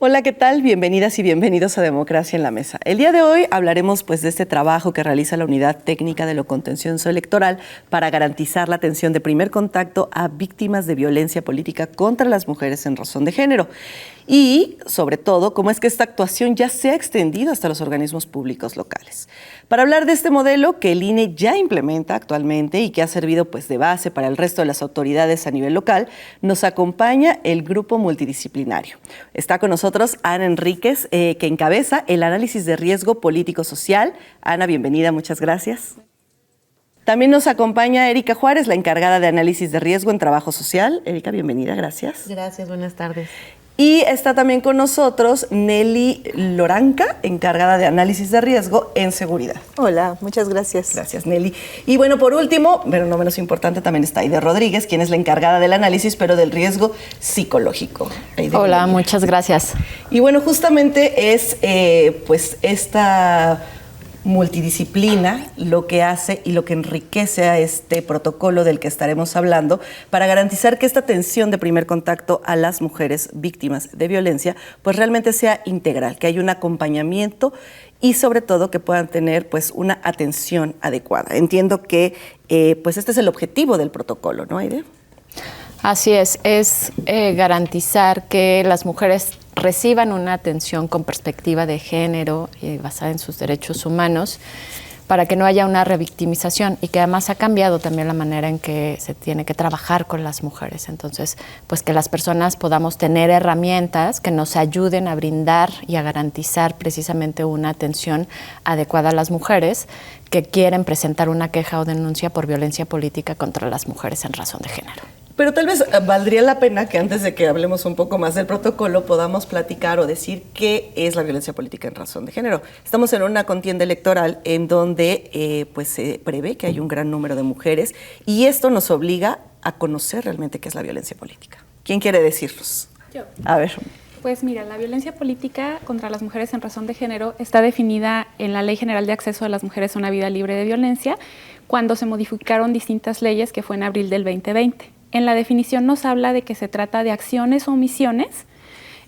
Hola, ¿qué tal? Bienvenidas y bienvenidos a Democracia en la Mesa. El día de hoy hablaremos de este trabajo que realiza la Unidad Técnica de lo Contencioso Electoral para garantizar la atención de primer contacto a víctimas de violencia política contra las mujeres en razón de género. Y, sobre todo, cómo es que esta actuación ya se ha extendido hasta los organismos públicos locales. Para hablar de este modelo que el INE ya implementa actualmente y que ha servido de base para el resto de las autoridades a nivel local, nos acompaña el grupo multidisciplinario. Está con nosotros Ana Enríquez, que encabeza el análisis de riesgo político-social. Ana, bienvenida, muchas gracias. También nos acompaña Erika Juárez, la encargada de análisis de riesgo en trabajo social. Erika, bienvenida, gracias. Gracias, buenas tardes. Y está también con nosotros Nelly Loranca, encargada de análisis de riesgo en seguridad. Hola, muchas gracias. Gracias, Nelly. Y bueno, por último, pero no menos importante, también está Aide Rodríguez, quien es la encargada del análisis, pero del riesgo psicológico. Aide, hola, muchas gracias. Y bueno, justamente es esta multidisciplina lo que hace y lo que enriquece a este protocolo del que estaremos hablando para garantizar que esta atención de primer contacto a las mujeres víctimas de violencia realmente sea integral, que haya un acompañamiento y sobre todo que puedan tener una atención adecuada. Entiendo que este es el objetivo del protocolo, ¿no, Aide? Así es garantizar que las mujeres reciban una atención con perspectiva de género basada en sus derechos humanos para que no haya una revictimización y que además ha cambiado también la manera en que se tiene que trabajar con las mujeres. Entonces, que las personas podamos tener herramientas que nos ayuden a brindar y a garantizar precisamente una atención adecuada a las mujeres que quieren presentar una queja o denuncia por violencia política contra las mujeres en razón de género. Pero tal vez valdría la pena que antes de que hablemos un poco más del protocolo podamos platicar o decir qué es la violencia política en razón de género. Estamos en una contienda electoral en donde se prevé que hay un gran número de mujeres y esto nos obliga a conocer realmente qué es la violencia política. ¿Quién quiere decirnos? Yo. A ver. Pues mira, la violencia política contra las mujeres en razón de género está definida en la Ley General de Acceso de las Mujeres a una Vida Libre de Violencia cuando se modificaron distintas leyes que fue en abril del 2020. En la definición nos habla de que se trata de acciones o omisiones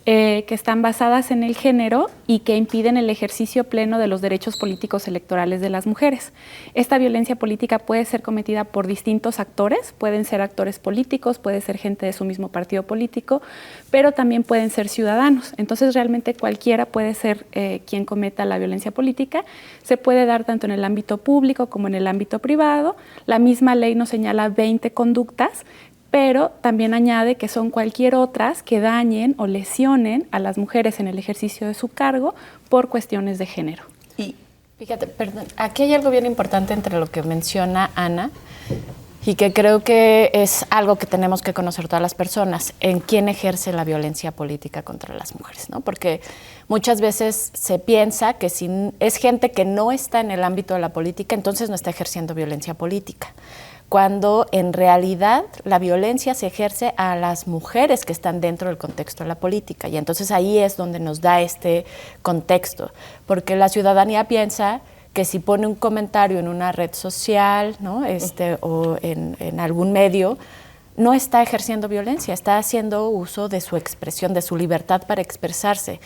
que están basadas en el género y que impiden el ejercicio pleno de los derechos políticos electorales de las mujeres. Esta violencia política puede ser cometida por distintos actores, pueden ser actores políticos, puede ser gente de su mismo partido político, pero también pueden ser ciudadanos. Entonces realmente cualquiera puede ser quien cometa la violencia política. Se puede dar tanto en el ámbito público como en el ámbito privado. La misma ley nos señala 20 conductas, pero también añade que son cualquier otras que dañen o lesionen a las mujeres en el ejercicio de su cargo por cuestiones de género. Y fíjate, perdón, aquí hay algo bien importante entre lo que menciona Ana y que creo que es algo que tenemos que conocer todas las personas, en quién ejerce la violencia política contra las mujeres, ¿no? Porque muchas veces se piensa que si es gente que no está en el ámbito de la política, entonces no está ejerciendo violencia política, cuando en realidad la violencia se ejerce a las mujeres que están dentro del contexto de la política. Y entonces ahí es donde nos da este contexto, porque la ciudadanía piensa que si pone un comentario en una red social, ¿no? O en algún medio, no está ejerciendo violencia, está haciendo uso de su expresión, de su libertad para expresarse.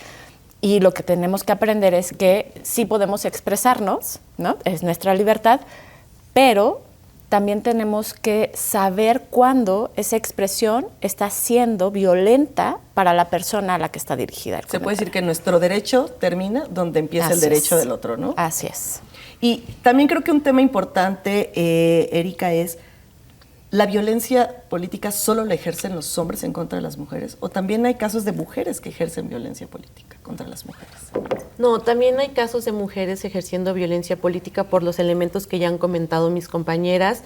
Y lo que tenemos que aprender es que sí podemos expresarnos, ¿no? Es nuestra libertad, pero también tenemos que saber cuándo esa expresión está siendo violenta para la persona a la que está dirigida. Se puede decir que nuestro derecho termina donde empieza el derecho del otro, ¿no? Así es. Y también creo que un tema importante, Erika, es ¿la violencia política solo la ejercen los hombres en contra de las mujeres? ¿O también hay casos de mujeres que ejercen violencia política contra las mujeres? No, también hay casos de mujeres ejerciendo violencia política por los elementos que ya han comentado mis compañeras.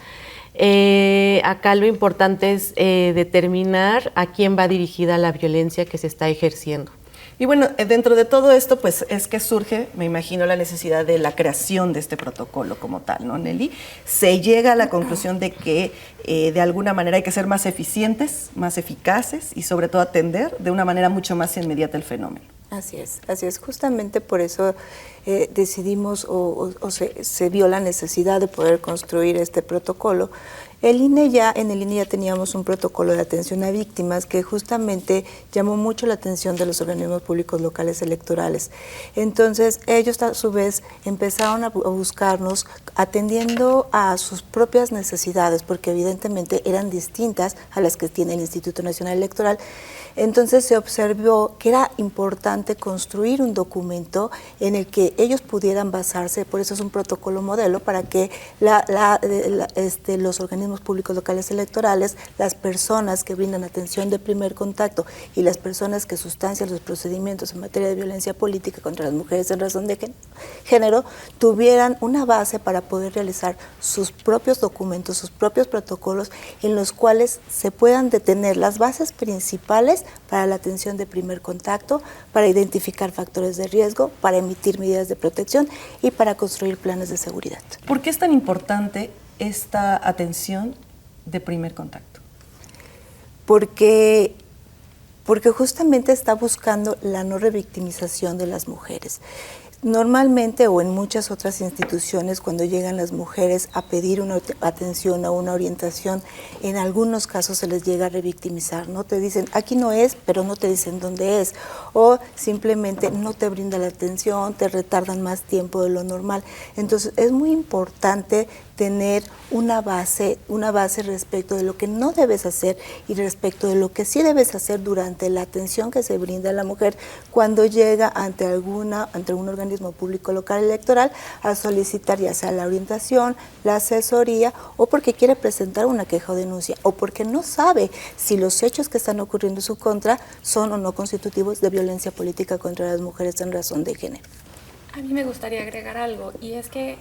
Acá lo importante es determinar a quién va dirigida la violencia que se está ejerciendo. Y bueno, dentro de todo esto, es que surge, me imagino, la necesidad de la creación de este protocolo como tal, ¿no, Nelly? Se llega a la conclusión de que de alguna manera hay que ser más eficientes, más eficaces y sobre todo atender de una manera mucho más inmediata el fenómeno. Así es. Justamente por eso decidimos se vio la necesidad de poder construir este protocolo En el INE ya teníamos un protocolo de atención a víctimas que justamente llamó mucho la atención de los organismos públicos locales electorales. Entonces, ellos a su vez empezaron a buscarnos atendiendo a sus propias necesidades, porque evidentemente eran distintas a las que tiene el Instituto Nacional Electoral. Entonces se observó que era importante construir un documento en el que ellos pudieran basarse, por eso es un protocolo modelo, para que los organismos públicos locales electorales, las personas que brindan atención de primer contacto y las personas que sustancian los procedimientos en materia de violencia política contra las mujeres en razón de género, tuvieran una base para poder realizar sus propios documentos, sus propios protocolos, en los cuales se puedan detener las bases principales para la atención de primer contacto, para identificar factores de riesgo, para emitir medidas de protección y para construir planes de seguridad. ¿Por qué es tan importante esta atención de primer contacto? Porque justamente está buscando la no revictimización de las mujeres. Normalmente o en muchas otras instituciones, cuando llegan las mujeres a pedir una atención o una orientación, en algunos casos se les llega a revictimizar, ¿no? Te dicen, aquí no es, pero no te dicen dónde es, o simplemente no te brinda la atención, te retardan más tiempo de lo normal. Entonces es muy importante tener una base respecto de lo que no debes hacer y respecto de lo que sí debes hacer durante la atención que se brinda a la mujer cuando llega ante algún organismo público local electoral a solicitar ya sea la orientación, la asesoría o porque quiere presentar una queja o denuncia o porque no sabe si los hechos que están ocurriendo en su contra son o no constitutivos de violencia política contra las mujeres en razón de género. A mí me gustaría agregar algo, y es que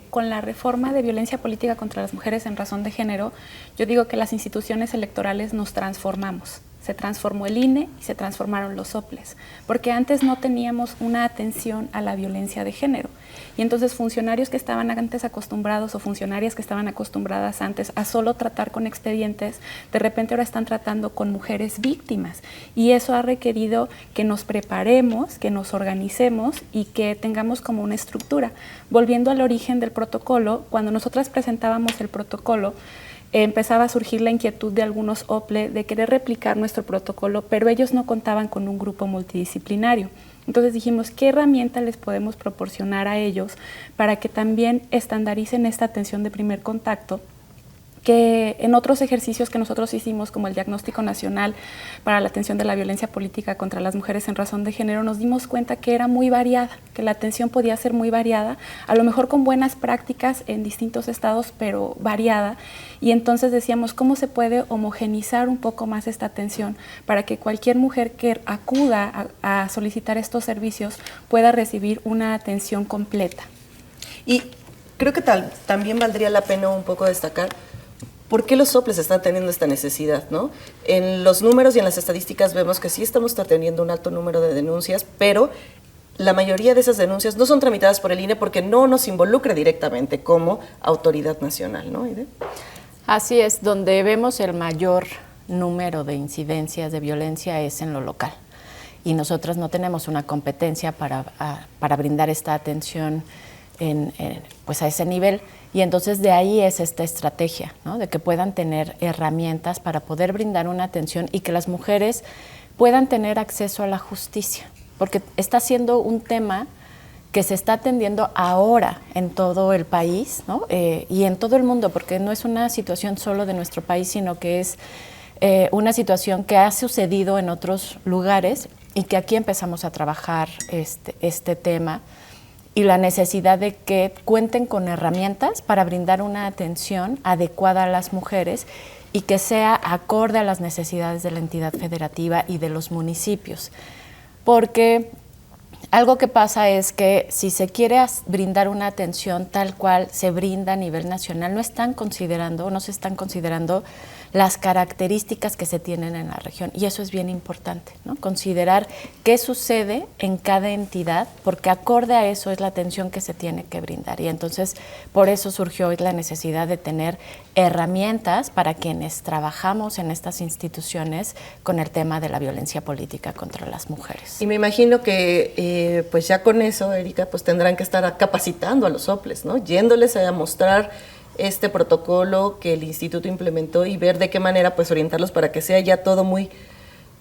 con la reforma de violencia política contra las mujeres en razón de género, yo digo que las instituciones electorales nos transformamos. Se transformó el INE y se transformaron los soples, porque antes no teníamos una atención a la violencia de género. Y entonces funcionarios que estaban antes acostumbrados o funcionarias que estaban acostumbradas antes a solo tratar con expedientes, de repente ahora están tratando con mujeres víctimas. Y eso ha requerido que nos preparemos, que nos organicemos y que tengamos como una estructura. Volviendo al origen del protocolo, cuando nosotras presentábamos el protocolo, empezaba a surgir la inquietud de algunos OPLE de querer replicar nuestro protocolo, pero ellos no contaban con un grupo multidisciplinario. Entonces dijimos, ¿qué herramienta les podemos proporcionar a ellos para que también estandaricen esta atención de primer contacto? Que en otros ejercicios que nosotros hicimos, como el Diagnóstico Nacional para la Atención de la Violencia Política contra las Mujeres en Razón de Género, nos dimos cuenta que era muy variada, que la atención podía ser muy variada, a lo mejor con buenas prácticas en distintos estados, pero variada. Y entonces decíamos, ¿cómo se puede homogenizar un poco más esta atención para que cualquier mujer que acuda a solicitar estos servicios pueda recibir una atención completa? Y creo que también valdría la pena un poco destacar ¿por qué los soples están teniendo esta necesidad, ¿no? En los números y en las estadísticas vemos que sí estamos teniendo un alto número de denuncias, pero la mayoría de esas denuncias no son tramitadas por el INE porque no nos involucra directamente como autoridad nacional, ¿no, Aide? Así es, donde vemos el mayor número de incidencias de violencia es en lo local. Y nosotras no tenemos una competencia para brindar esta atención pues a ese nivel. Y entonces de ahí es esta estrategia, ¿no? De que puedan tener herramientas para poder brindar una atención y que las mujeres puedan tener acceso a la justicia, porque está siendo un tema que se está atendiendo ahora en todo el país, ¿no? Y en todo el mundo, porque no es una situación solo de nuestro país, sino que es una situación que ha sucedido en otros lugares y que aquí empezamos a trabajar este tema y la necesidad de que cuenten con herramientas para brindar una atención adecuada a las mujeres y que sea acorde a las necesidades de la entidad federativa y de los municipios. Porque algo que pasa es que si se quiere brindar una atención tal cual se brinda a nivel nacional, no se están considerando las características que se tienen en la región. Y eso es bien importante, ¿no? Considerar qué sucede en cada entidad, porque acorde a eso es la atención que se tiene que brindar. Y entonces, por eso surgió hoy la necesidad de tener herramientas para quienes trabajamos en estas instituciones con el tema de la violencia política contra las mujeres. Y me imagino que pues ya con eso, Erika, pues tendrán que estar capacitando a los soples, ¿no? Yéndoles a mostrar este protocolo que el instituto implementó y ver de qué manera pues orientarlos para que sea ya todo muy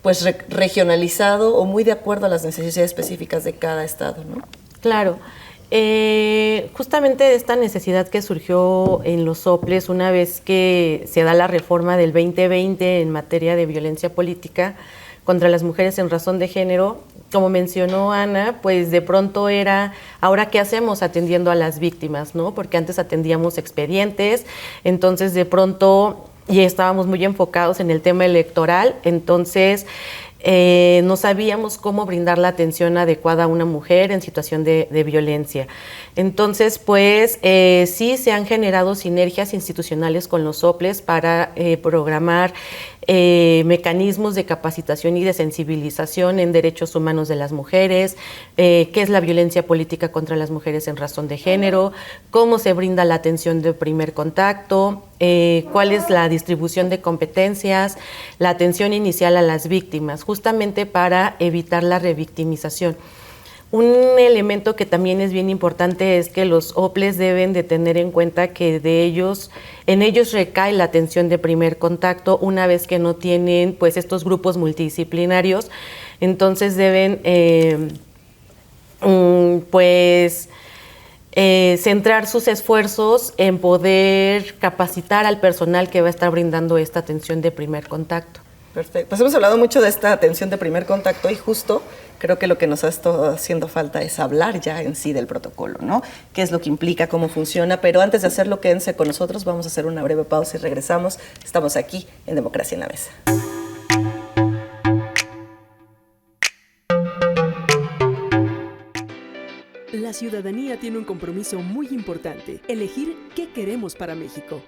pues regionalizado o muy de acuerdo a las necesidades específicas de cada estado, ¿no? Claro. Justamente esta necesidad que surgió en los soples una vez que se da la reforma del 2020 en materia de violencia política contra las mujeres en razón de género, como mencionó Ana, pues de pronto era, ¿ahora qué hacemos atendiendo a las víctimas, no? Porque antes atendíamos expedientes, entonces de pronto ya estábamos muy enfocados en el tema electoral, entonces no sabíamos cómo brindar la atención adecuada a una mujer en situación de violencia. Entonces, pues sí se han generado sinergias institucionales con los soples para programar mecanismos de capacitación y de sensibilización en derechos humanos de las mujeres, qué es la violencia política contra las mujeres en razón de género, cómo se brinda la atención de primer contacto, cuál es la distribución de competencias, la atención inicial a las víctimas, justamente para evitar la revictimización. Un elemento que también es bien importante es que los OPLES deben de tener en cuenta que en ellos recae la atención de primer contacto una vez que no tienen pues estos grupos multidisciplinarios, entonces deben centrar sus esfuerzos en poder capacitar al personal que va a estar brindando esta atención de primer contacto. Perfecto. Pues hemos hablado mucho de esta atención de primer contacto y justo creo que lo que nos ha estado haciendo falta es hablar ya en sí del protocolo, ¿no? ¿Qué es lo que implica, cómo funciona? Pero antes de hacerlo, quédense con nosotros, vamos a hacer una breve pausa y regresamos. Estamos aquí en Democracia en la Mesa. La ciudadanía tiene un compromiso muy importante: elegir qué queremos para México.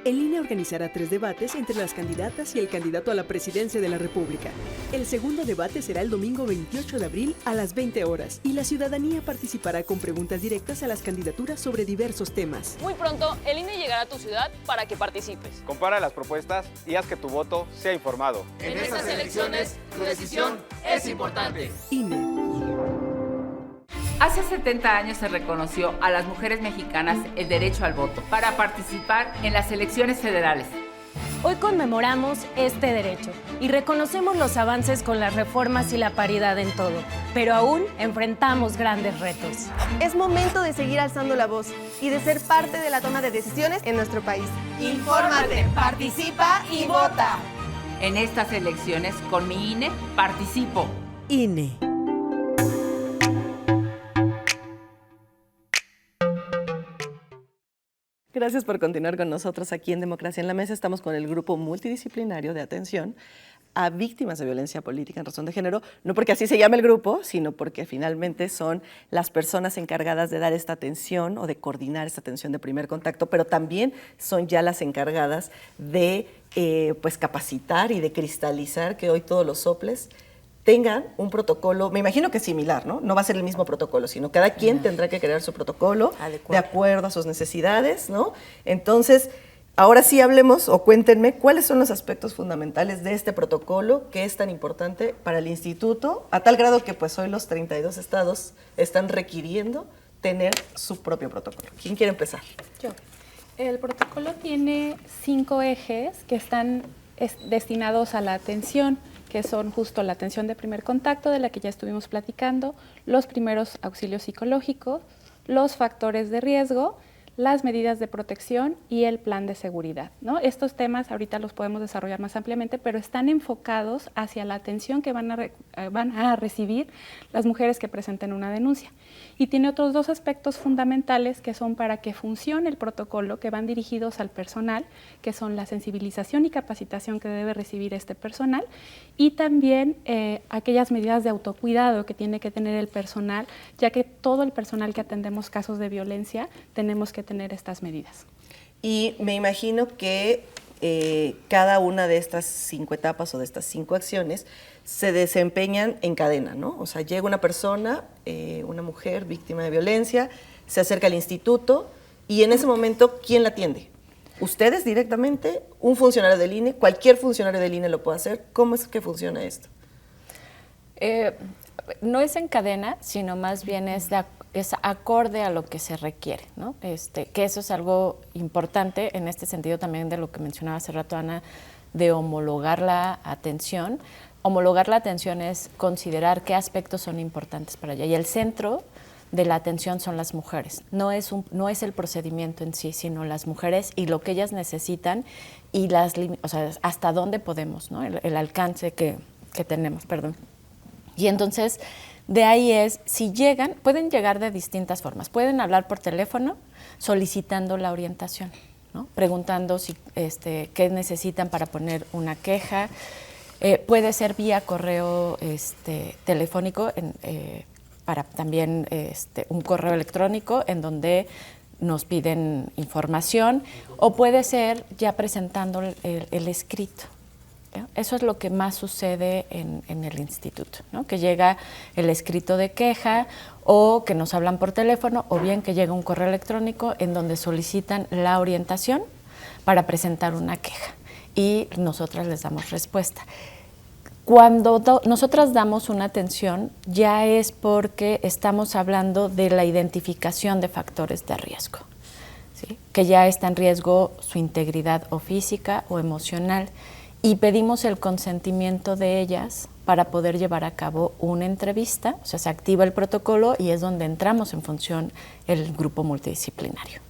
El INE organizará 3 debates entre las candidatas y el candidato a la presidencia de la República. El segundo debate será el domingo 28 de abril a las 20 horas y la ciudadanía participará con preguntas directas a las candidaturas sobre diversos temas. Muy pronto, el INE llegará a tu ciudad para que participes. Compara las propuestas y haz que tu voto sea informado. En estas elecciones, tu decisión es importante. INE. Hace 70 años se reconoció a las mujeres mexicanas el derecho al voto para participar en las elecciones federales. Hoy conmemoramos este derecho y reconocemos los avances con las reformas y la paridad en todo, pero aún enfrentamos grandes retos. Es momento de seguir alzando la voz y de ser parte de la toma de decisiones en nuestro país. Infórmate, participa y vota. En estas elecciones, con mi INE, participo. INE. Gracias por continuar con nosotros aquí en Democracia en la Mesa. Estamos con el grupo multidisciplinario de atención a víctimas de violencia política en razón de género, no porque así se llame el grupo, sino porque finalmente son las personas encargadas de dar esta atención o de coordinar esta atención de primer contacto, pero también son ya las encargadas de pues capacitar y de cristalizar que hoy todos los soples tengan un protocolo, me imagino que similar, ¿no? No va a ser el mismo protocolo, sino cada quien tendrá que crear su protocolo de acuerdo a sus necesidades, ¿no? Entonces, ahora sí hablemos o cuéntenme cuáles son los aspectos fundamentales de este protocolo que es tan importante para el instituto, a tal grado que pues hoy los 32 estados están requiriendo tener su propio protocolo. ¿Quién quiere empezar? Yo. El protocolo tiene 5 ejes que están destinados a la atención, que son justo la atención de primer contacto, de la que ya estuvimos platicando, los primeros auxilios psicológicos, los factores de riesgo, las medidas de protección y el plan de seguridad, ¿no? Estos temas ahorita los podemos desarrollar más ampliamente, pero están enfocados hacia la atención que van a recibir las mujeres que presenten una denuncia. Y tiene otros 2 aspectos fundamentales que son para que funcione el protocolo, que van dirigidos al personal, que son la sensibilización y capacitación que debe recibir este personal, y también aquellas medidas de autocuidado que tiene que tener el personal, ya que todo el personal que atendemos casos de violencia tenemos que tener estas medidas. Y me imagino que cada una de estas 5 etapas o de estas 5 acciones se desempeñan en cadena, ¿no? O sea, llega una persona, una mujer víctima de violencia, se acerca al instituto y en ese momento, ¿quién la atiende? ¿Ustedes directamente? ¿Un funcionario del INE? ¿Cualquier funcionario del INE lo puede hacer? ¿Cómo es que funciona esto? No es en cadena, sino más bien es es acorde a lo que se requiere, ¿no? Que eso es algo importante en este sentido también de lo que mencionaba hace rato Ana, de homologar la atención. Homologar la atención es considerar qué aspectos son importantes para ella. Y el centro de la atención son las mujeres. No es el procedimiento en sí, sino las mujeres y lo que ellas necesitan y o sea, hasta dónde podemos, ¿no? El alcance que tenemos, perdón. Y entonces, de ahí es, si llegan, pueden llegar de distintas formas. Pueden hablar por teléfono solicitando la orientación, ¿no? Preguntando qué necesitan para poner una queja. Puede ser vía correo telefónico, para también un correo electrónico en donde nos piden información, o puede ser ya presentando el escrito. ¿Ya? Eso es lo que más sucede en el instituto, ¿no? Que llega el escrito de queja o que nos hablan por teléfono, o bien que llega un correo electrónico en donde solicitan la orientación para presentar una queja y nosotras les damos respuesta. Cuando nosotras damos una atención, ya es porque estamos hablando de la identificación de factores de riesgo, ¿sí? Que ya está en riesgo su integridad o física o emocional, y pedimos el consentimiento de ellas para poder llevar a cabo una entrevista. O sea, se activa el protocolo y es donde entramos en función el grupo multidisciplinario.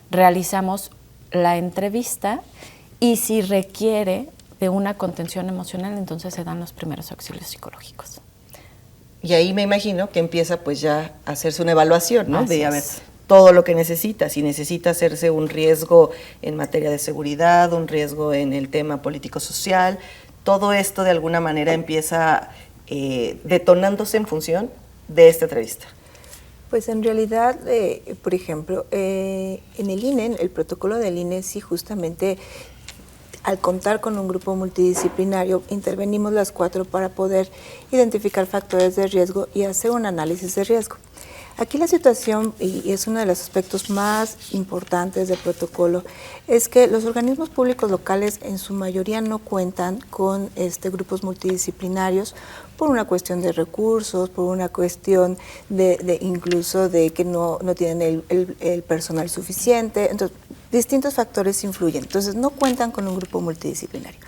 Realizamos la entrevista y si requiere de una contención emocional, entonces se dan los primeros auxilios psicológicos. Y ahí me imagino que empieza pues ya a hacerse una evaluación, ¿no? De a ver todo lo que necesita, si necesita hacerse un riesgo en materia de seguridad, un riesgo en el tema político-social, todo esto de alguna manera empieza detonándose en función de esta entrevista. Pues en realidad, por ejemplo, en el INE, el protocolo del INE sí justamente, al contar con un grupo multidisciplinario, intervenimos las 4 para poder identificar factores de riesgo y hacer un análisis de riesgo. Aquí la situación, y es uno de los aspectos más importantes del protocolo, es que los organismos públicos locales en su mayoría no cuentan con grupos multidisciplinarios por una cuestión de recursos, por una cuestión de incluso de que no tienen el personal suficiente. Entonces, distintos factores influyen. Entonces, no cuentan con un grupo multidisciplinario.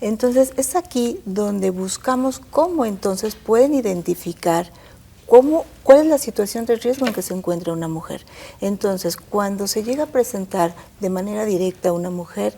Entonces, es aquí donde buscamos cómo entonces pueden identificar cuál es la situación de riesgo en que se encuentra una mujer. Entonces, cuando se llega a presentar de manera directa a una mujer,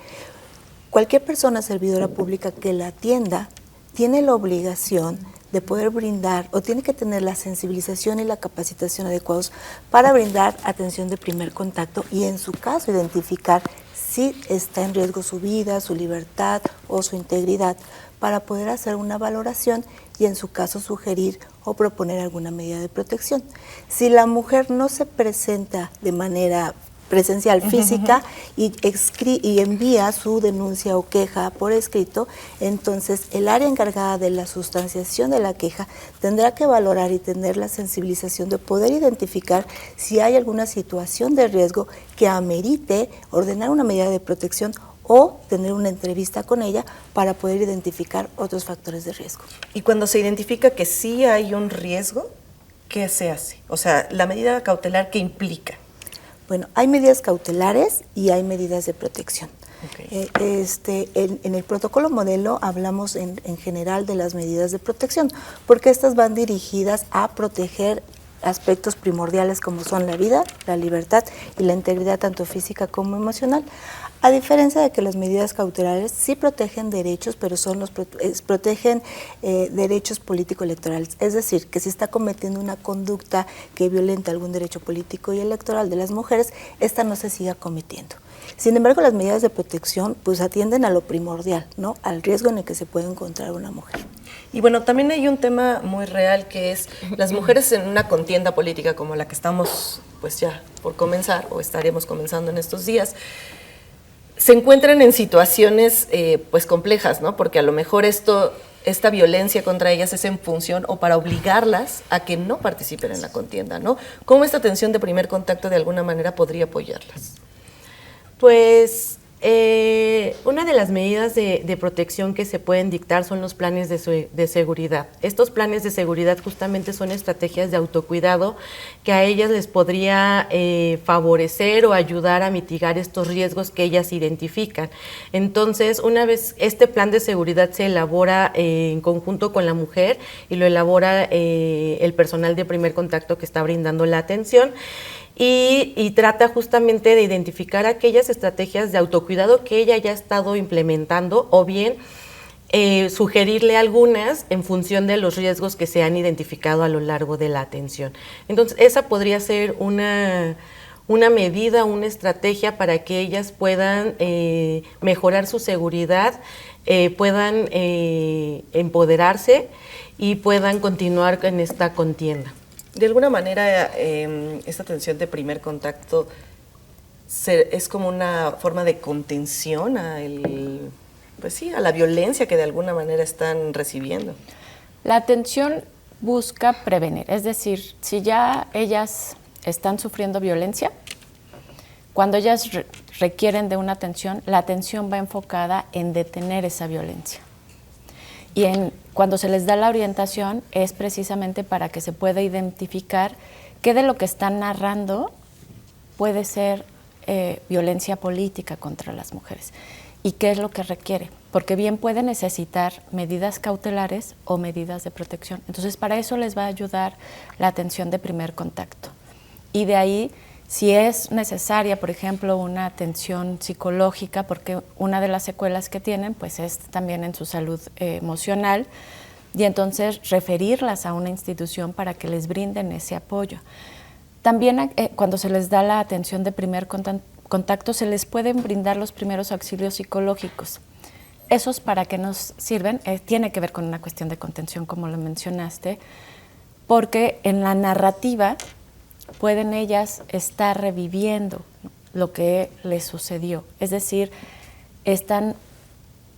cualquier persona servidora pública que la atienda tiene la obligación de poder brindar, o tiene que tener la sensibilización y la capacitación adecuados para brindar atención de primer contacto y, en su caso, identificar si está en riesgo su vida, su libertad o su integridad, para poder hacer una valoración y, en su caso, sugerir o proponer alguna medida de protección. Si la mujer no se presenta de manera presencial, física, y envía su denuncia o queja por escrito, entonces el área encargada de la sustanciación de la queja tendrá que valorar y tener la sensibilización de poder identificar si hay alguna situación de riesgo que amerite ordenar una medida de protección o tener una entrevista con ella para poder identificar otros factores de riesgo. Y cuando se identifica que sí hay un riesgo, ¿qué se hace? O sea, la medida cautelar, ¿qué implica? Bueno, hay medidas cautelares y hay medidas de protección. Okay. En el protocolo modelo hablamos en general de las medidas de protección, porque estas van dirigidas a proteger aspectos primordiales como son la vida, la libertad y la integridad tanto física como emocional. A diferencia de que las medidas cautelares sí protegen derechos, pero protegen derechos político-electorales. Es decir, que si está cometiendo una conducta que violenta algún derecho político y electoral de las mujeres, esta no se siga cometiendo. Sin embargo, las medidas de protección pues atienden a lo primordial, ¿no? Al riesgo en el que se puede encontrar una mujer. Y bueno, también hay un tema muy real que es las mujeres en una contienda política como la que estamos pues ya por comenzar o estaremos comenzando en estos días, se encuentran en situaciones pues complejas, ¿no? Porque a lo mejor esta violencia contra ellas es en función o para obligarlas a que no participen en la contienda, ¿no? ¿Cómo esta atención de primer contacto de alguna manera podría apoyarlas? Pues Una de las medidas de protección que se pueden dictar son los planes de seguridad. Estos planes de seguridad justamente son estrategias de autocuidado que a ellas les podría favorecer o ayudar a mitigar estos riesgos que ellas identifican. Entonces, una vez este plan de seguridad se elabora en conjunto con la mujer y lo elabora el personal de primer contacto que está brindando la atención, y trata justamente de identificar aquellas estrategias de autocuidado que ella ya ha estado implementando o bien sugerirle algunas en función de los riesgos que se han identificado a lo largo de la atención. Entonces, esa podría ser una medida, una estrategia para que ellas puedan mejorar su seguridad, puedan empoderarse y puedan continuar en esta contienda. De alguna manera, esta atención de primer contacto es como una forma de contención a la violencia que de alguna manera están recibiendo. La atención busca prevenir, es decir, si ya ellas están sufriendo violencia, cuando ellas requieren de una atención, la atención va enfocada en detener esa violencia. Y cuando se les da la orientación es precisamente para que se pueda identificar qué de lo que están narrando puede ser violencia política contra las mujeres y qué es lo que requiere, porque bien puede necesitar medidas cautelares o medidas de protección. Entonces, para eso les va a ayudar la atención de primer contacto. Y de ahí, si es necesaria, por ejemplo, una atención psicológica, porque una de las secuelas que tienen pues es también en su salud emocional, y entonces referirlas a una institución para que les brinden ese apoyo. También cuando se les da la atención de primer contacto, se les pueden brindar los primeros auxilios psicológicos. Esos para qué nos sirven, tiene que ver con una cuestión de contención, como lo mencionaste, porque en la narrativa pueden ellas estar reviviendo lo que les sucedió. Es decir, están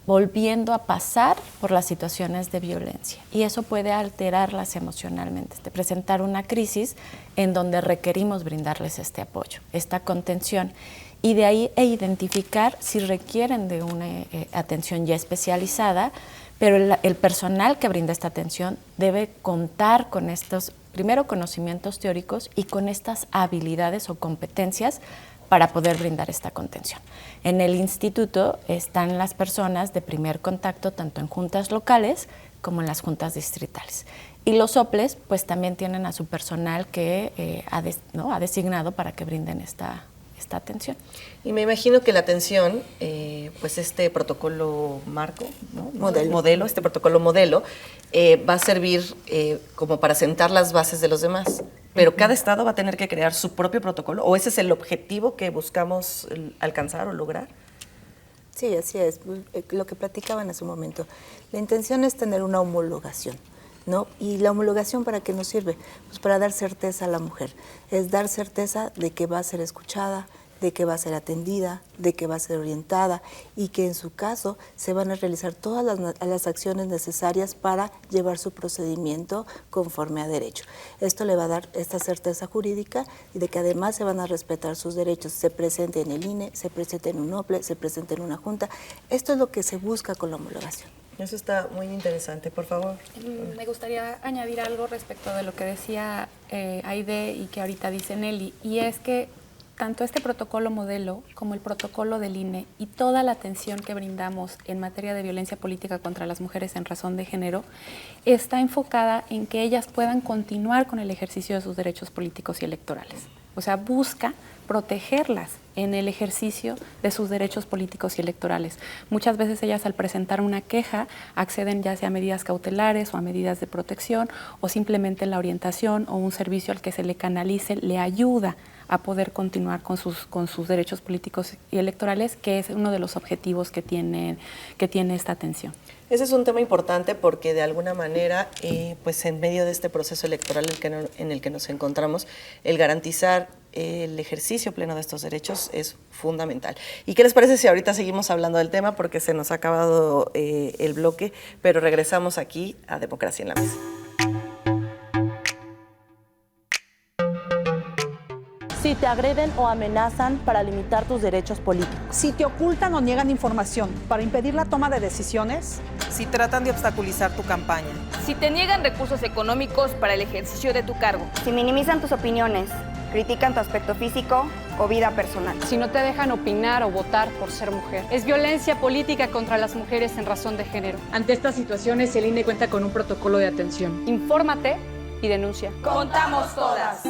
volviendo a pasar por las situaciones de violencia y eso puede alterarlas emocionalmente, presentar una crisis en donde requerimos brindarles este apoyo, esta contención, y de ahí identificar si requieren de una atención ya especializada, pero el personal que brinda esta atención debe contar con estos, primero, conocimientos teóricos y con estas habilidades o competencias para poder brindar esta contención. En el instituto están las personas de primer contacto tanto en juntas locales como en las juntas distritales. Y los OPLES pues también tienen a su personal que ha designado para que brinden esta atención. Y me imagino que la atención, pues este protocolo marco, ¿no? modelo, este protocolo modelo, va a servir como para sentar las bases de los demás. Pero cada estado va a tener que crear su propio protocolo, ¿o ese es el objetivo que buscamos alcanzar o lograr? Sí, así es, lo que platicaban hace un momento. La intención es tener una homologación, ¿no? ¿Y la homologación para qué nos sirve? Pues para dar certeza a la mujer, es dar certeza de que va a ser escuchada, de que va a ser atendida, de que va a ser orientada y que en su caso se van a realizar todas las acciones necesarias para llevar su procedimiento conforme a derecho. Esto le va a dar esta certeza jurídica y de que además se van a respetar sus derechos, se presente en el INE, se presente en un OPLE, se presente en una junta. Esto es lo que se busca con la homologación. Eso está muy interesante, por favor. Me gustaría añadir algo respecto de lo que decía Aide y que ahorita dice Nelly, y es que tanto este protocolo modelo como el protocolo del INE y toda la atención que brindamos en materia de violencia política contra las mujeres en razón de género está enfocada en que ellas puedan continuar con el ejercicio de sus derechos políticos y electorales. O sea, busca protegerlas en el ejercicio de sus derechos políticos y electorales. Muchas veces ellas al presentar una queja acceden ya sea a medidas cautelares o a medidas de protección o simplemente la orientación o un servicio al que se le canalice le ayuda a poder continuar con sus derechos políticos y electorales, que es uno de los objetivos que tiene esta atención. Ese es un tema importante porque de alguna manera, pues en medio de este proceso electoral en el que nos encontramos, el garantizar el ejercicio pleno de estos derechos es fundamental. ¿Y qué les parece si ahorita seguimos hablando del tema? Porque se nos ha acabado el bloque, pero regresamos aquí a Democracia en la Mesa. Sí, Si te agreden o amenazan para limitar tus derechos políticos. Si te ocultan o niegan información para impedir la toma de decisiones. Si tratan de obstaculizar tu campaña. Si te niegan recursos económicos para el ejercicio de tu cargo. Si minimizan tus opiniones, critican tu aspecto físico o vida personal. Si no te dejan opinar o votar por ser mujer. Es violencia política contra las mujeres en razón de género. Ante estas situaciones, el INE cuenta con un protocolo de atención. Infórmate y denuncia. ¡Contamos todas!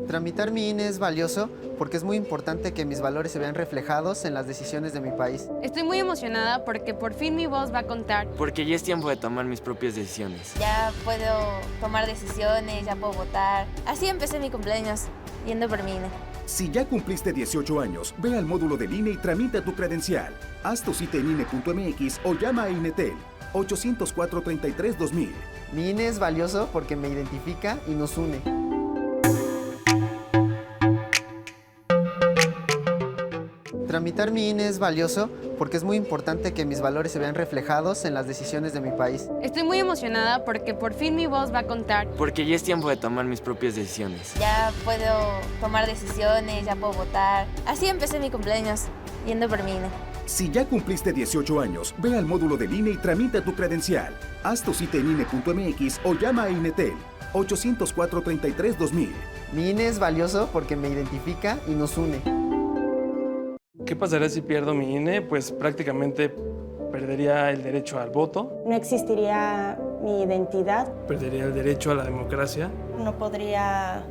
Tramitar mi INE es valioso porque es muy importante que mis valores se vean reflejados en las decisiones de mi país. Estoy muy emocionada porque por fin mi voz va a contar. Porque ya es tiempo de tomar mis propias decisiones. Ya puedo tomar decisiones, ya puedo votar. Así empecé mi cumpleaños, yendo por mi INE. Si ya cumpliste 18 años, ve al módulo del INE y tramita tu credencial. Haz tu cita en INE.mx o llama a INETEL 804-33-2000. Mi INE es valioso porque me identifica y nos une. Tramitar mi INE es valioso porque es muy importante que mis valores se vean reflejados en las decisiones de mi país. Estoy muy emocionada porque por fin mi voz va a contar. Porque ya es tiempo de tomar mis propias decisiones. Ya puedo tomar decisiones, ya puedo votar. Así empecé mi cumpleaños, yendo por mi INE. Si ya cumpliste 18 años, ve al módulo del INE y tramita tu credencial. Haz tu cita en INE.mx o llama a INETEL 804-33-2000. Mi INE es valioso porque me identifica y nos une. ¿Qué pasaría si pierdo mi INE? Pues prácticamente perdería el derecho al voto. No existiría mi identidad. Perdería el derecho a la democracia. No podría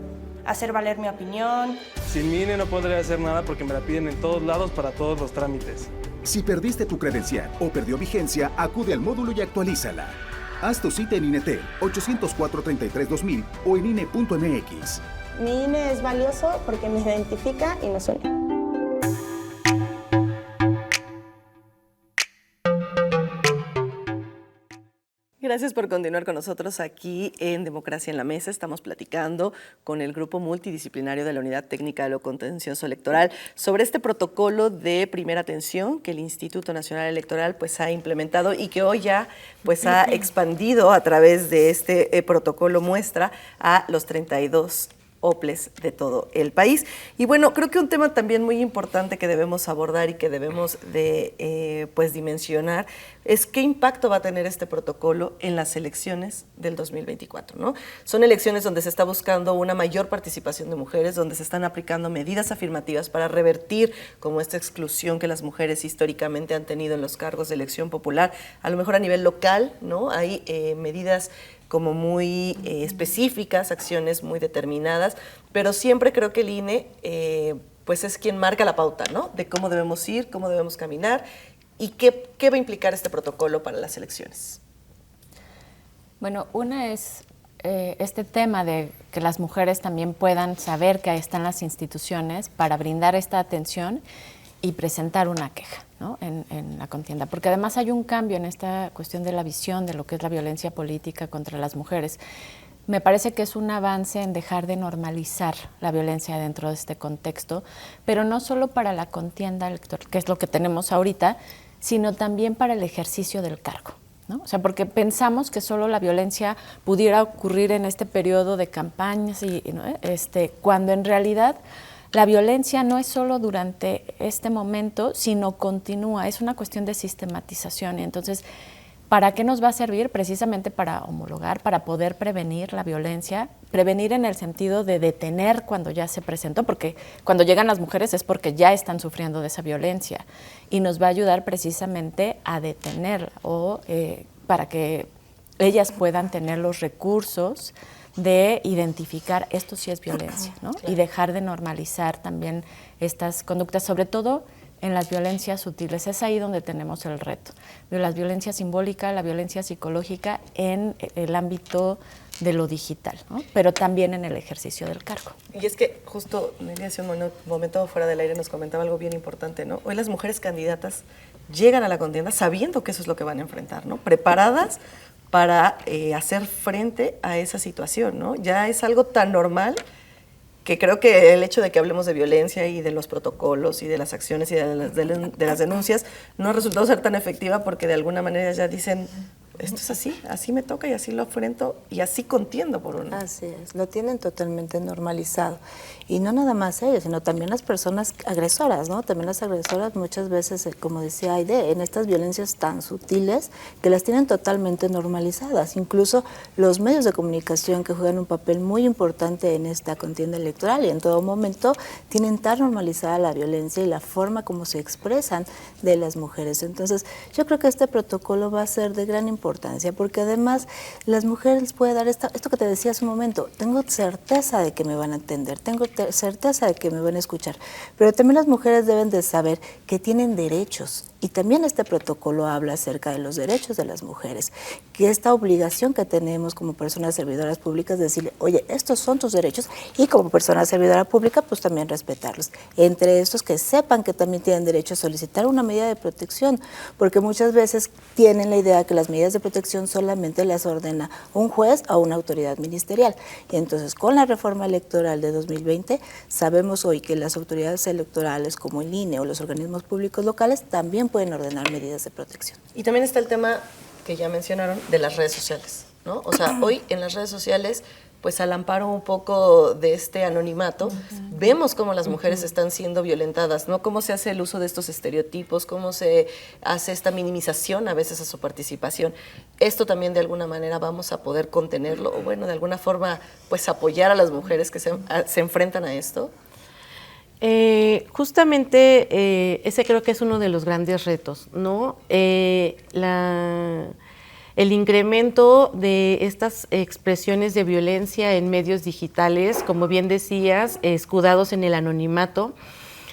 hacer valer mi opinión. Sin mi INE no podría hacer nada porque me la piden en todos lados para todos los trámites. Si perdiste tu credencial o perdió vigencia, acude al módulo y actualízala. Haz tu cita en INETEL 804-33-2000 o en INE.mx. Mi INE es valioso porque me identifica y nos une. Gracias por continuar con nosotros aquí en Democracia en la Mesa. Estamos platicando con el grupo multidisciplinario de la Unidad Técnica de lo Contencioso Electoral sobre este protocolo de primera atención que el Instituto Nacional Electoral pues ha implementado y que hoy ya pues ha expandido a través de este protocolo muestra a los 32 OPLES de todo el país. Y bueno, creo que un tema también muy importante que debemos abordar y que debemos de pues dimensionar es qué impacto va a tener este protocolo en las elecciones del 2024, ¿no? Son elecciones donde se está buscando una mayor participación de mujeres, donde se están aplicando medidas afirmativas para revertir como esta exclusión que las mujeres históricamente han tenido en los cargos de elección popular, a lo mejor a nivel local, ¿no? Hay medidas como muy específicas, acciones muy determinadas, pero siempre creo que el INE pues es quien marca la pauta, ¿no? De cómo debemos ir, cómo debemos caminar y qué va a implicar este protocolo para las elecciones. Bueno, una es este tema de que las mujeres también puedan saber que ahí están las instituciones para brindar esta atención y presentar una queja, ¿no? en la contienda, porque además hay un cambio en esta cuestión de la visión de lo que es la violencia política contra las mujeres. Me parece que es un avance en dejar de normalizar la violencia dentro de este contexto, pero no solo para la contienda electoral, que es lo que tenemos ahorita, sino también para el ejercicio del cargo, ¿no? O sea, porque pensamos que solo la violencia pudiera ocurrir en este periodo de campañas, ¿no? Cuando en realidad la violencia no es solo durante este momento, sino continúa, es una cuestión de sistematización. Y entonces, ¿para qué nos va a servir? Precisamente para homologar, para poder prevenir la violencia, prevenir en el sentido de detener cuando ya se presentó, porque cuando llegan las mujeres es porque ya están sufriendo de esa violencia, y nos va a ayudar precisamente a detenerla o para que ellas puedan tener los recursos de identificar esto sí es violencia, ¿no? Claro. Y dejar de normalizar también estas conductas, sobre todo en las violencias sutiles. Es ahí donde tenemos el reto. La violencia simbólica, la violencia psicológica en el ámbito de lo digital, ¿no? Pero también en el ejercicio del cargo. Y es que justo Nelly hace un momento fuera del aire nos comentaba algo bien importante, ¿no? Hoy las mujeres candidatas llegan a la contienda sabiendo que eso es lo que van a enfrentar, ¿no? Preparadas para hacer frente a esa situación, ¿no? Ya es algo tan normal que creo que el hecho de que hablemos de violencia y de los protocolos y de las acciones y de las denuncias no ha resultado ser tan efectiva porque de alguna manera ya dicen, esto es así, así me toca y así lo afrento y así contiendo por uno. Así es, lo tienen totalmente normalizado. Y no nada más ellos, sino también las personas agresoras, ¿no? También las agresoras muchas veces, como decía Aide, en estas violencias tan sutiles que las tienen totalmente normalizadas. Incluso los medios de comunicación que juegan un papel muy importante en esta contienda electoral y en todo momento tienen tan normalizada la violencia y la forma como se expresan de las mujeres. Entonces, yo creo que este protocolo va a ser de gran importancia porque además las mujeres les puede dar esto que te decía hace un momento, tengo certeza de que me van a entender, tengo certeza de que me van a escuchar, pero también las mujeres deben de saber que tienen derechos y también este protocolo habla acerca de los derechos de las mujeres, que esta obligación que tenemos como personas servidoras públicas de decirle, oye, estos son tus derechos y como persona servidora pública pues también respetarlos. Entre estos que sepan que también tienen derecho a solicitar una medida de protección, porque muchas veces tienen la idea que las medidas de protección solamente las ordena un juez o una autoridad ministerial. Y entonces con la reforma electoral de 2020 sabemos hoy que las autoridades electorales como el INE o los organismos públicos locales también pueden ordenar medidas de protección. Y también está el tema que ya mencionaron de las redes sociales, ¿no? O sea, hoy en las redes sociales, pues al amparo un poco de este anonimato, vemos cómo las mujeres están siendo violentadas, ¿no? Cómo se hace el uso de estos estereotipos, cómo se hace esta minimización a veces a su participación. Esto también de alguna manera vamos a poder contenerlo, o bueno, de alguna forma, pues apoyar a las mujeres que se enfrentan a esto. Justamente ese creo que es uno de los grandes retos, ¿no? El incremento de estas expresiones de violencia en medios digitales, como bien decías, escudados en el anonimato,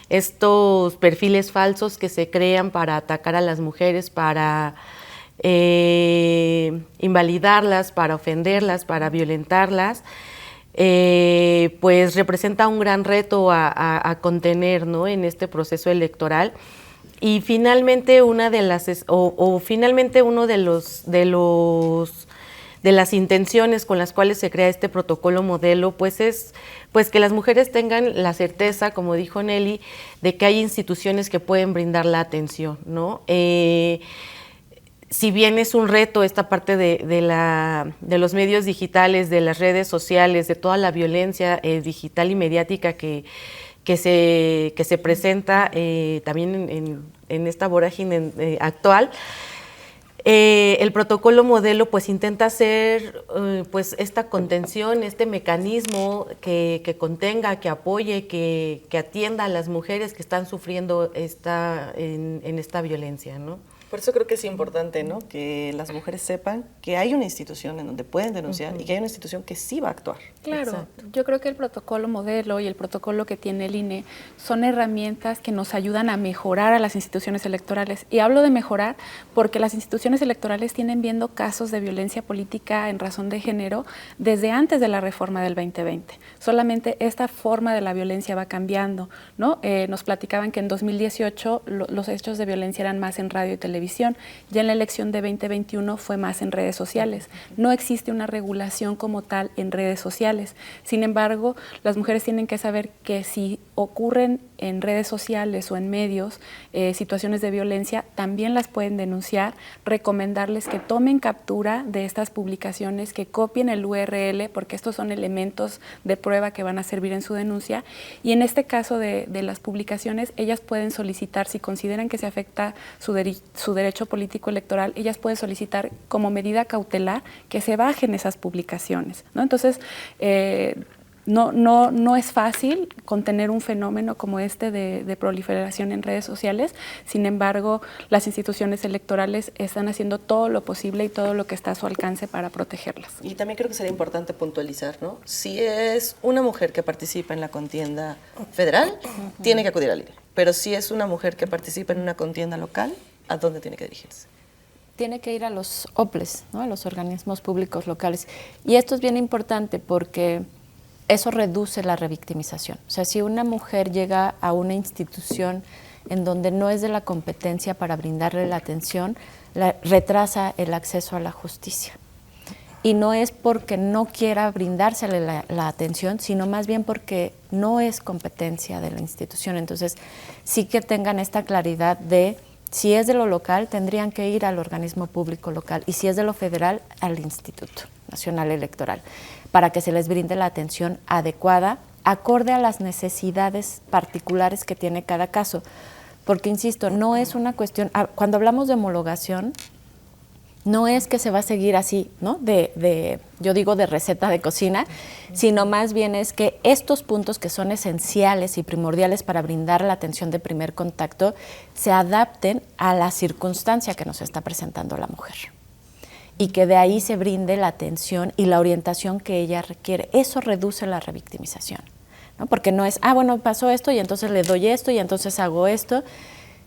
estos perfiles falsos que se crean para atacar a las mujeres, para invalidarlas, para ofenderlas, para violentarlas, pues representa un gran reto a contener, ¿no? En este proceso electoral. Y finalmente uno de las intenciones con las cuales se crea este protocolo modelo, pues es que las mujeres tengan la certeza, como dijo Nelly, de que hay instituciones que pueden brindar la atención, ¿no? Si bien es un reto esta parte de los medios digitales, de las redes sociales, de toda la violencia digital y mediática que se presenta también en esta vorágine actual, el protocolo modelo pues intenta hacer pues esta contención, este mecanismo que contenga, que apoye, que atienda a las mujeres que están sufriendo en esta violencia, ¿no? Por eso creo que es importante, ¿no? Que las mujeres sepan que hay una institución en donde pueden denunciar y que hay una institución que sí va a actuar. Claro, Exacto. Yo creo que el protocolo modelo y el protocolo que tiene el INE son herramientas que nos ayudan a mejorar a las instituciones electorales. Y hablo de mejorar porque las instituciones electorales tienen viendo casos de violencia política en razón de género desde antes de la reforma del 2020. Solamente esta forma de la violencia va cambiando, ¿no? Nos platicaban que en 2018 los hechos de violencia eran más en radio y televisión. Ya en la elección de 2021 fue más en redes sociales. No existe una regulación como tal en redes sociales. Sin embargo, las mujeres tienen que saber que si ocurren en redes sociales o en medios situaciones de violencia, también las pueden denunciar, recomendarles que tomen captura de estas publicaciones, que copien el URL, porque estos son elementos de prueba que van a servir en su denuncia. Y en este caso de las publicaciones, ellas pueden solicitar, si consideran que se afecta su derecho político electoral, ellas pueden solicitar como medida cautelar que se bajen esas publicaciones, ¿no? Entonces, no es fácil contener un fenómeno como este de proliferación en redes sociales. Sin embargo, las instituciones electorales están haciendo todo lo posible y todo lo que está a su alcance para protegerlas. Y también creo que sería importante puntualizar, ¿no? Si es una mujer que participa en la contienda federal, tiene que acudir al INE. Pero si es una mujer que participa en una contienda local, ¿a dónde tiene que dirigirse? Tiene que ir a los OPLES, ¿no? A los organismos públicos locales. Y esto es bien importante porque eso reduce la revictimización. O sea, si una mujer llega a una institución en donde no es de la competencia para brindarle la atención, retrasa el acceso a la justicia. Y no es porque no quiera brindársele la atención, sino más bien porque no es competencia de la institución. Entonces, sí que tengan esta claridad de Si es de lo local, tendrían que ir al organismo público local, y si es de lo federal, al Instituto Nacional Electoral, para que se les brinde la atención adecuada, acorde a las necesidades particulares que tiene cada caso. Porque, insisto, no es una cuestión, cuando hablamos de homologación, no es que se va a seguir así, ¿no? Yo digo de receta de cocina, sino más bien es que estos puntos que son esenciales y primordiales para brindar la atención de primer contacto se adapten a la circunstancia que nos está presentando la mujer y que de ahí se brinde la atención y la orientación que ella requiere. Eso reduce la revictimización, ¿no? Porque no es, bueno, pasó esto y entonces le doy esto y entonces hago esto,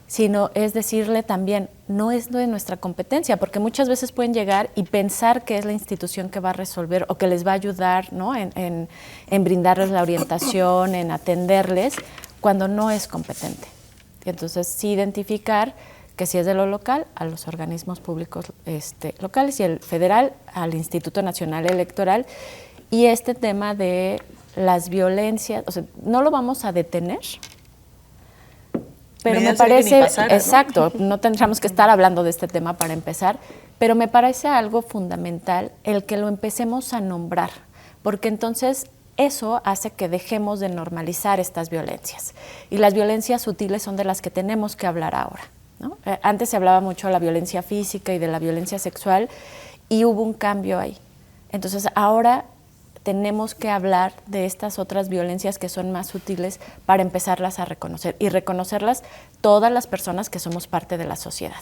sino es decirle también, no es de nuestra competencia, porque muchas veces pueden llegar y pensar que es la institución que va a resolver o que les va a ayudar, ¿no? en brindarles la orientación, en atenderles, cuando no es competente. Y entonces sí identificar que si es de lo local, a los organismos públicos locales, y el federal, al Instituto Nacional Electoral. Y este tema de las violencias, o sea, no lo vamos a detener, pero me parece, exacto, no tendríamos que estar hablando de este tema para empezar, pero me parece algo fundamental el que lo empecemos a nombrar, porque entonces eso hace que dejemos de normalizar estas violencias. Y las violencias sutiles son de las que tenemos que hablar ahora, ¿no? Antes se hablaba mucho de la violencia física y de la violencia sexual, y hubo un cambio ahí. Entonces ahora tenemos que hablar de estas otras violencias que son más sutiles para empezarlas a reconocer y reconocerlas todas las personas que somos parte de la sociedad.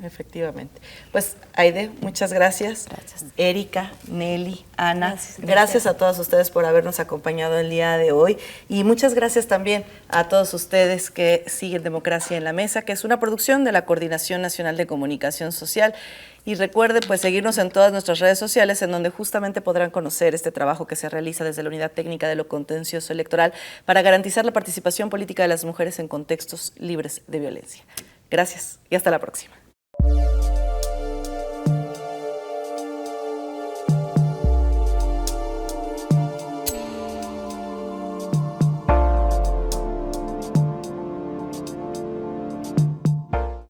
Efectivamente. Pues, Aide, muchas gracias. Gracias. Erika, Nelly, Ana, gracias a todas ustedes por habernos acompañado el día de hoy, y muchas gracias también a todos ustedes que siguen Democracia en la Mesa, que es una producción de la Coordinación Nacional de Comunicación Social. Y recuerde, pues, seguirnos en todas nuestras redes sociales, en donde justamente podrán conocer este trabajo que se realiza desde la Unidad Técnica de lo Contencioso Electoral para garantizar la participación política de las mujeres en contextos libres de violencia. Gracias y hasta la próxima.